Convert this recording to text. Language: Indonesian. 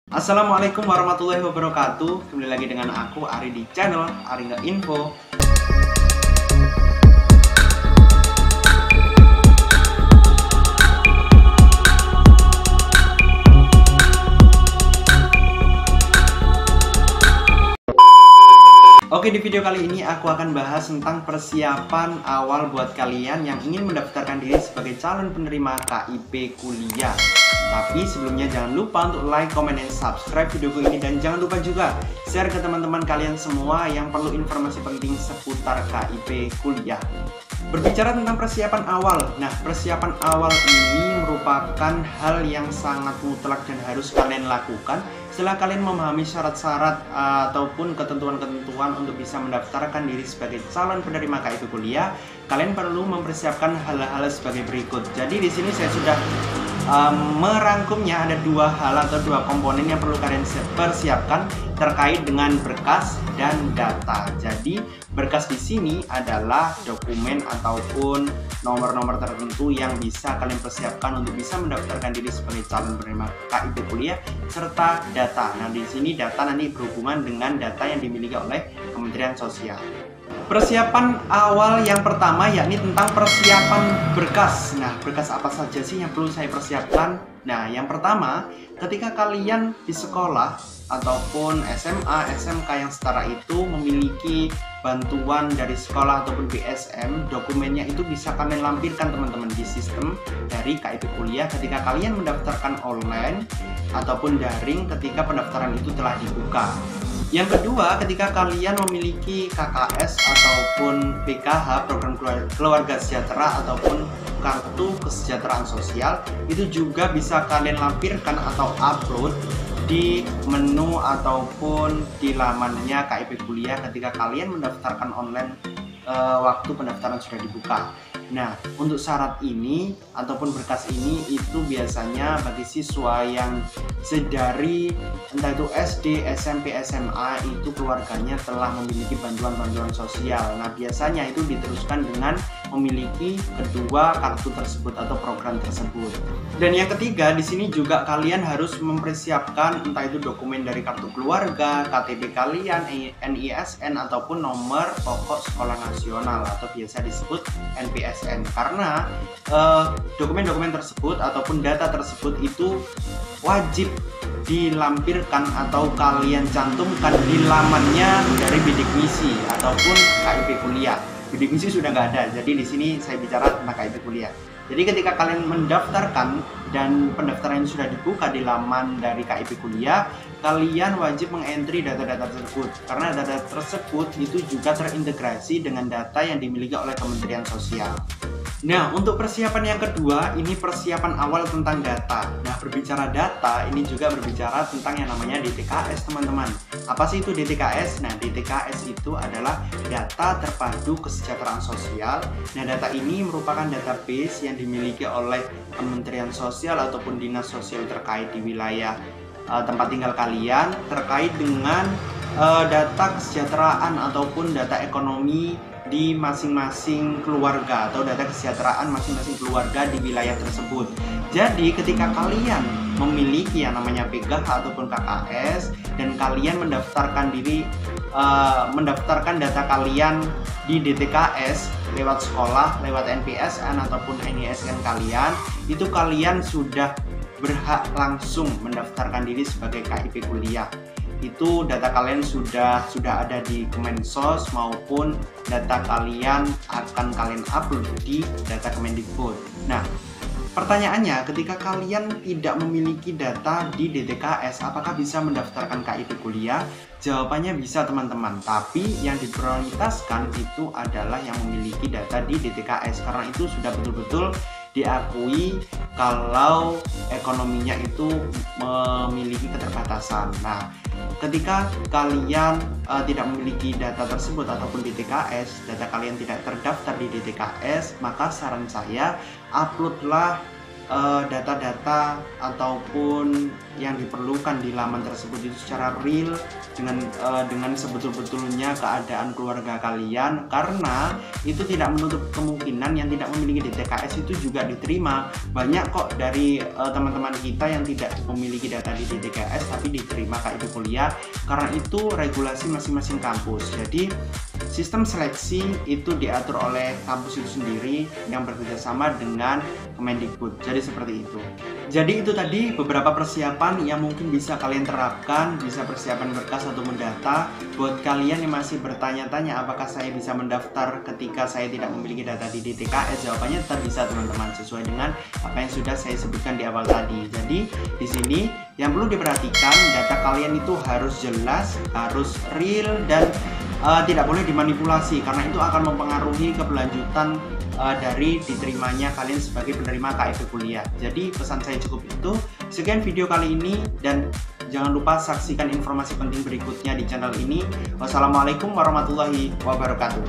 Assalamualaikum warahmatullahi wabarakatuh. Kembali lagi dengan aku Ari di channel Ari Nggak Info. Oke, di video kali ini aku akan bahas tentang persiapan awal buat kalian yang ingin mendaftarkan diri sebagai calon penerima KIP kuliah. Tapi sebelumnya jangan lupa untuk like, comment, dan subscribe videoku ini. Dan jangan lupa juga share ke teman-teman kalian semua yang perlu informasi penting seputar KIP kuliah. Berbicara tentang persiapan awal, nah persiapan awal ini merupakan hal yang sangat mutlak dan harus kalian lakukan setelah kalian memahami syarat-syarat ataupun ketentuan-ketentuan untuk bisa mendaftarkan diri sebagai calon penerima KIP kuliah. Kalian perlu mempersiapkan hal-hal sebagai berikut. Jadi di sini saya sudah merangkumnya, ada dua hal atau dua komponen yang perlu kalian persiapkan terkait dengan berkas dan data. Jadi berkas di sini adalah dokumen ataupun nomor-nomor tertentu yang bisa kalian persiapkan untuk bisa mendaftarkan diri sebagai calon penerima KIP kuliah, serta data. Nah, di sini data nanti berhubungan dengan data yang dimiliki oleh Kementerian Sosial. Persiapan awal yang pertama yakni tentang persiapan berkas. Nah, berkas apa saja sih yang perlu saya persiapkan? Nah, yang pertama, ketika kalian di sekolah ataupun SMA, SMK yang setara itu memiliki bantuan dari sekolah ataupun BSM, dokumennya itu bisa kalian lampirkan teman-teman di sistem dari KIP kuliah ketika kalian mendaftarkan online ataupun daring ketika pendaftaran itu telah dibuka. Yang kedua, ketika kalian memiliki KKS ataupun PKH, program keluarga sejahtera ataupun kartu kesejahteraan sosial, itu juga bisa kalian lampirkan atau upload di menu ataupun di lamannya KIP kuliah ketika kalian mendaftarkan online waktu pendaftaran sudah dibuka. Nah, untuk syarat ini ataupun berkas ini itu biasanya bagi siswa yang sedari entah itu SD, SMP, SMA itu keluarganya telah memiliki bantuan-bantuan sosial. Nah, biasanya itu diteruskan dengan memiliki kedua kartu tersebut atau program tersebut. Dan yang ketiga, di sini juga kalian harus mempersiapkan entah itu dokumen dari kartu keluarga, KTP kalian, NISN ataupun nomor pokok sekolah nasional atau biasa disebut NPSN. Karena dokumen-dokumen tersebut ataupun data tersebut itu wajib dilampirkan atau kalian cantumkan di lamannya dari bidik misi ataupun KIP kuliah. Bidik misi sudah nggak ada, jadi di sini saya bicara tentang KIP kuliah. Jadi ketika kalian mendaftarkan dan pendaftaran sudah dibuka di laman dari KIP kuliah, kalian wajib mengentry data-data tersebut karena data tersebut itu juga terintegrasi dengan data yang dimiliki oleh Kementerian Sosial. Nah, untuk persiapan yang kedua, ini persiapan awal tentang data. Nah, berbicara data, ini juga berbicara tentang yang namanya DTKS, teman-teman. Apa sih itu DTKS? Nah, DTKS itu adalah data terpadu kesejahteraan sosial. Nah, data ini merupakan database yang dimiliki oleh Kementerian Sosial ataupun dinas sosial terkait di wilayah tempat tinggal kalian terkait dengan data kesejahteraan ataupun data ekonomi di masing-masing keluarga atau data kesejahteraan masing-masing keluarga di wilayah tersebut. Jadi ketika kalian memiliki yang namanya PKH ataupun KKS dan kalian mendaftarkan diri mendaftarkan data kalian di DTKS lewat sekolah, lewat NPSN ataupun NISN kalian, itu kalian sudah berhak langsung mendaftarkan diri sebagai KIP kuliah. Itu data kalian sudah ada di Kemensos maupun data kalian akan kalian upload di data Kemendikbud. Nah, pertanyaannya, ketika kalian tidak memiliki data di DTKS, apakah bisa mendaftarkan KIP kuliah? Jawabannya bisa, teman-teman. Tapi yang diprioritaskan itu adalah yang memiliki data di DTKS karena itu sudah betul-betul diakui kalau ekonominya itu memiliki keterbatasan. Nah, ketika kalian tidak memiliki data tersebut ataupun DTKS, data kalian tidak terdaftar di DTKS, maka saran saya uploadlah data-data ataupun yang diperlukan di laman tersebut itu secara real dengan sebetul-betulnya keadaan keluarga kalian, karena itu tidak menutup kemungkinan yang tidak memiliki DTKS itu juga diterima. Banyak kok dari teman-teman kita yang tidak memiliki data di DTKS tapi diterima KIP kuliah, karena itu regulasi masing-masing kampus. Jadi sistem seleksi itu diatur oleh kampus itu sendiri yang bekerjasama dengan Kemendikbud. Jadi seperti itu. Jadi itu tadi beberapa persiapan yang mungkin bisa kalian terapkan, bisa persiapan berkas ataupun data. Buat kalian yang masih bertanya-tanya apakah saya bisa mendaftar ketika saya tidak memiliki data di DTKS, jawabannya tetap bisa teman-teman, sesuai dengan apa yang sudah saya sebutkan di awal tadi. Jadi di sini yang perlu diperhatikan, data kalian itu harus jelas, harus real, dan tidak boleh dimanipulasi, karena itu akan mempengaruhi keberlanjutan dari diterimanya kalian sebagai penerima KIP kuliah. Jadi pesan saya cukup itu. Sekian video kali ini, dan jangan lupa saksikan informasi penting berikutnya di channel ini. Wassalamualaikum warahmatullahi wabarakatuh.